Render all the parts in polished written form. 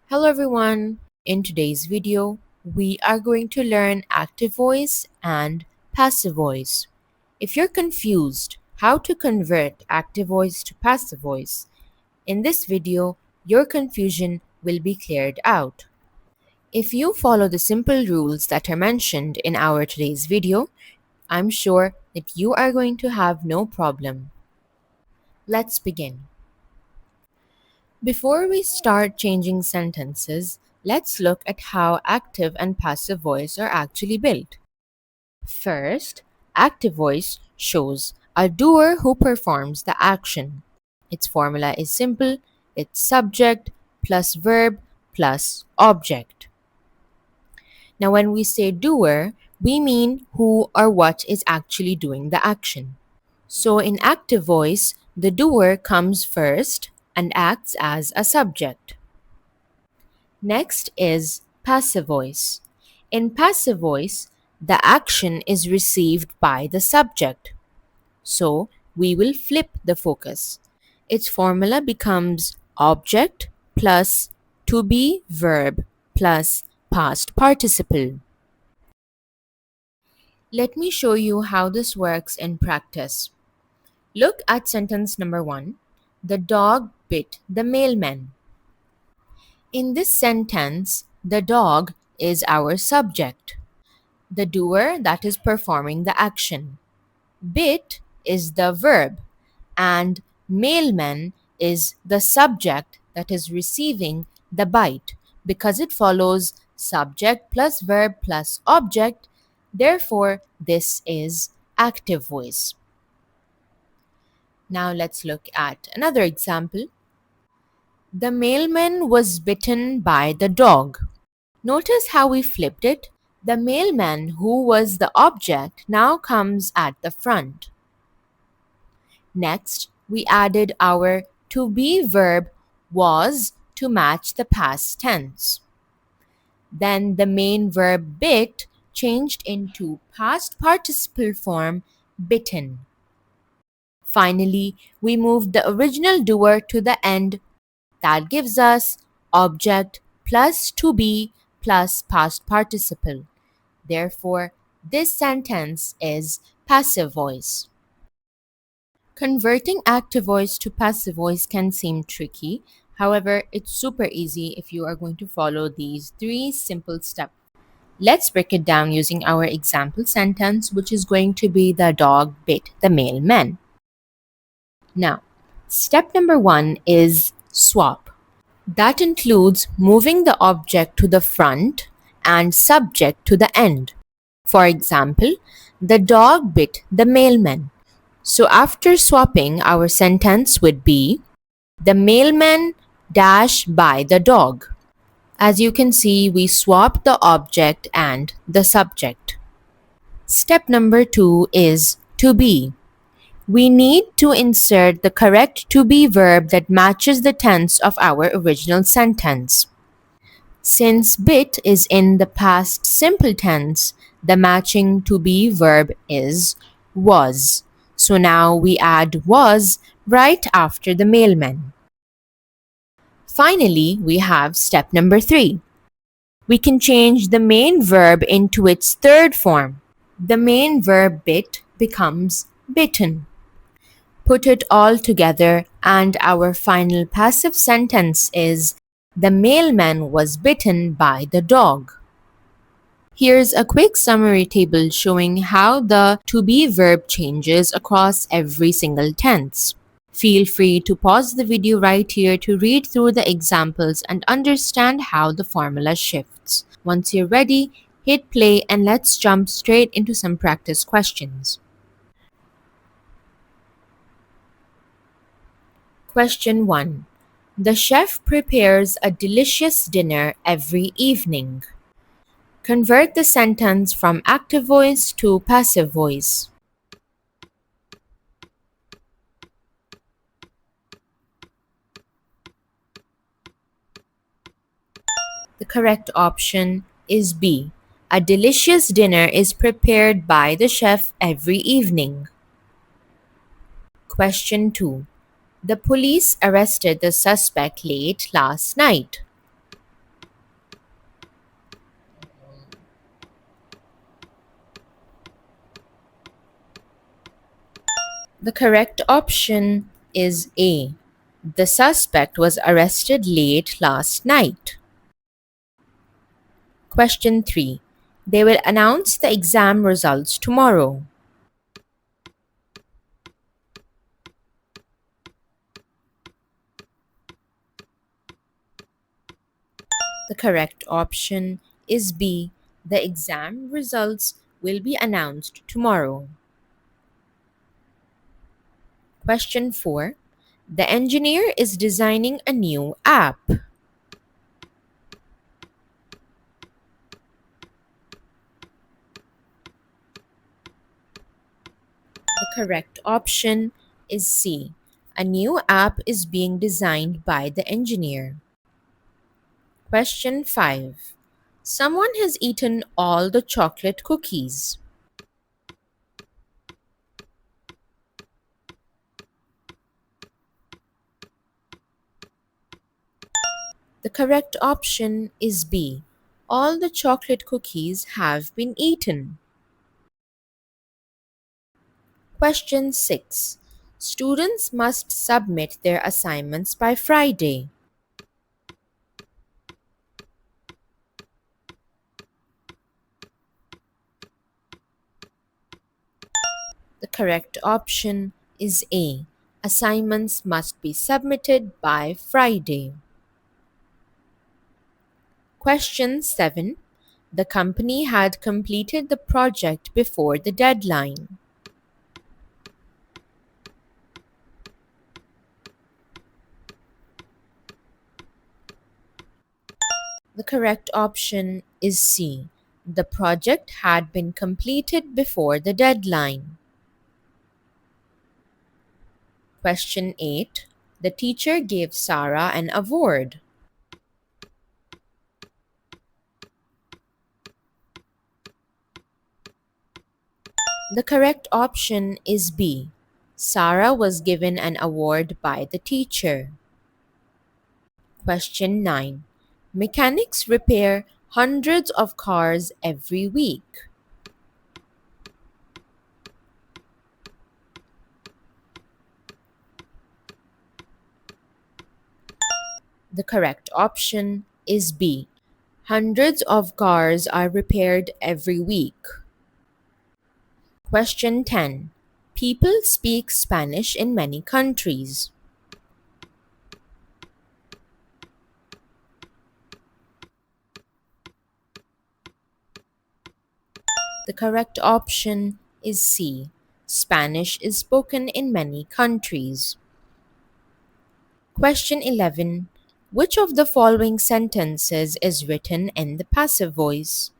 Hello everyone. In today's video, we are going to learn active voice and passive voice. If you're confused how to convert active voice to passive voice, in this video, your confusion will be cleared out. If you follow the simple rules that are mentioned in our today's video, I'm sure that you are going to have no problem. Let's begin. Before we start changing sentences, let's look at how active and passive voice are actually built. First, active voice shows a doer who performs the action. Its formula is simple, it's subject plus verb plus object. Now, when we say doer, we mean who or what is actually doing the action. So in active voice, the doer comes first and acts as a subject. Next is passive voice. In passive voice, the action is received by the subject. So we will flip the focus. Its formula becomes object plus to be verb plus past participle. Let me show you how this works in practice. Look at sentence number 1. The dog bit the mailman. In this sentence, the dog is our subject, the doer that is performing the action. Bit is the verb, and mailman is the subject that is receiving the bite because it follows subject plus verb plus object. Therefore, this is active voice. Now let's look at another example. The mailman was bitten by the dog. Notice how we flipped it? The mailman, who was the object, now comes at the front. Next, we added our to be verb was to match the past tense. Then the main verb bit changed into past participle form bitten. Finally, we moved the original doer to the end. That gives us object plus to be plus past participle. Therefore, this sentence is passive voice. Converting active voice to passive voice can seem tricky. However, it's super easy if you are going to follow these 3 simple steps. Let's break it down using our example sentence, which is going to be the dog bit the mailman. Now, step number 1 is swap. That includes moving the object to the front and subject to the end. For example, the dog bit the mailman. So after swapping, our sentence would be, the mailman dash by the dog. As you can see, we swapped the object and the subject. Step number 2 is to be. We need to insert the correct to be verb that matches the tense of our original sentence. Since bit is in the past simple tense, the matching to be verb is was. So now we add was right after the mailman. Finally, we have step number 3. We can change the main verb into its third form. The main verb bit becomes bitten. Put it all together and our final passive sentence is, the mailman was bitten by the dog. Here's a quick summary table showing how the to be verb changes across every single tense. Feel free to pause the video right here to read through the examples and understand how the formula shifts. Once you're ready, hit play and let's jump straight into some practice questions. Question 1. The chef prepares a delicious dinner every evening. Convert the sentence from active voice to passive voice. The correct option is B. A delicious dinner is prepared by the chef every evening. Question 2. The police arrested the suspect late last night. The correct option is A. The suspect was arrested late last night. Question 3. They will announce the exam results tomorrow. The correct option is B. The exam results will be announced tomorrow. Question 4. The engineer is designing a new app. The correct option is C. A new app is being designed by the engineer. Question 5. Someone has eaten all the chocolate cookies. The correct option is B. All the chocolate cookies have been eaten. Question 6. Students must submit their assignments by Friday. The correct option is A. Assignments must be submitted by Friday. Question 7. The company had completed the project before the deadline. The correct option is C. The project had been completed before the deadline. Question 8. The teacher gave Sarah an award. The correct option is B. Sarah was given an award by the teacher. Question 9. Mechanics repair hundreds of cars every week. The correct option is B. Hundreds of cars are repaired every week. Question 10. People speak Spanish in many countries. The correct option is C. Spanish is spoken in many countries. Question 11. Which of the following sentences is written in the passive voice?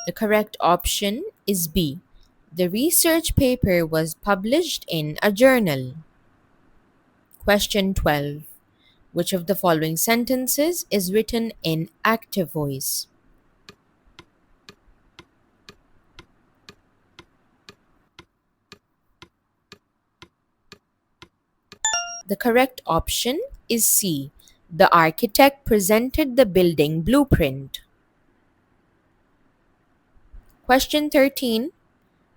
The correct option is B. The research paper was published in a journal. Question 12. Which of the following sentences is written in active voice? The correct option is C. The architect presented the building blueprint. Question 13.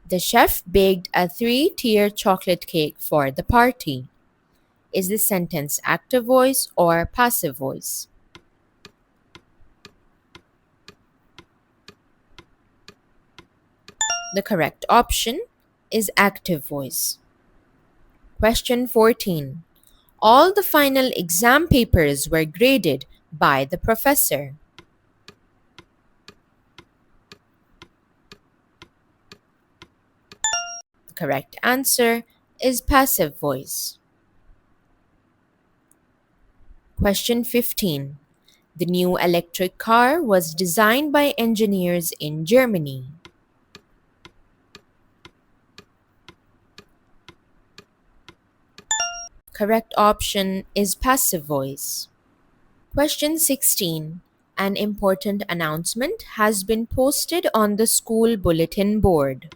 The chef baked a 3-tier chocolate cake for the party. Is this sentence active voice or passive voice? The correct option is active voice. Question 14. All the final exam papers were graded by the professor. The correct answer is passive voice. Question 15. The new electric car was designed by engineers in Germany. Correct option is passive voice. Question 16. An important announcement has been posted on the school bulletin board.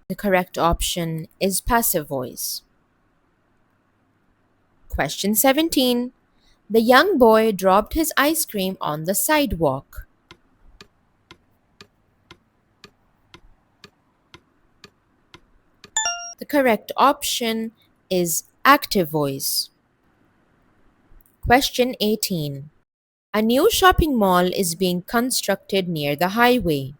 The correct option is passive voice. Question 17. The young boy dropped his ice cream on the sidewalk. The correct option is active voice. Question 18. A new shopping mall is being constructed near the highway.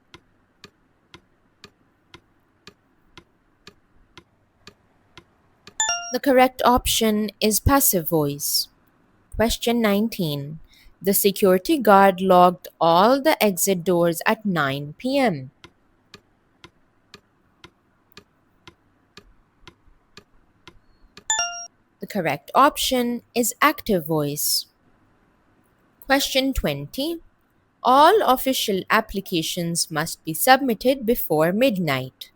The correct option is passive voice. Question 19. The security guard locked all the exit doors at 9 p.m. The correct option is active voice. Question 20. All official applications must be submitted before midnight.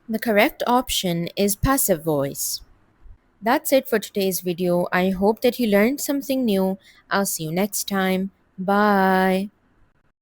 The correct option is passive voice. That's it for today's video. I hope that you learned something new. I'll see you next time. Bye.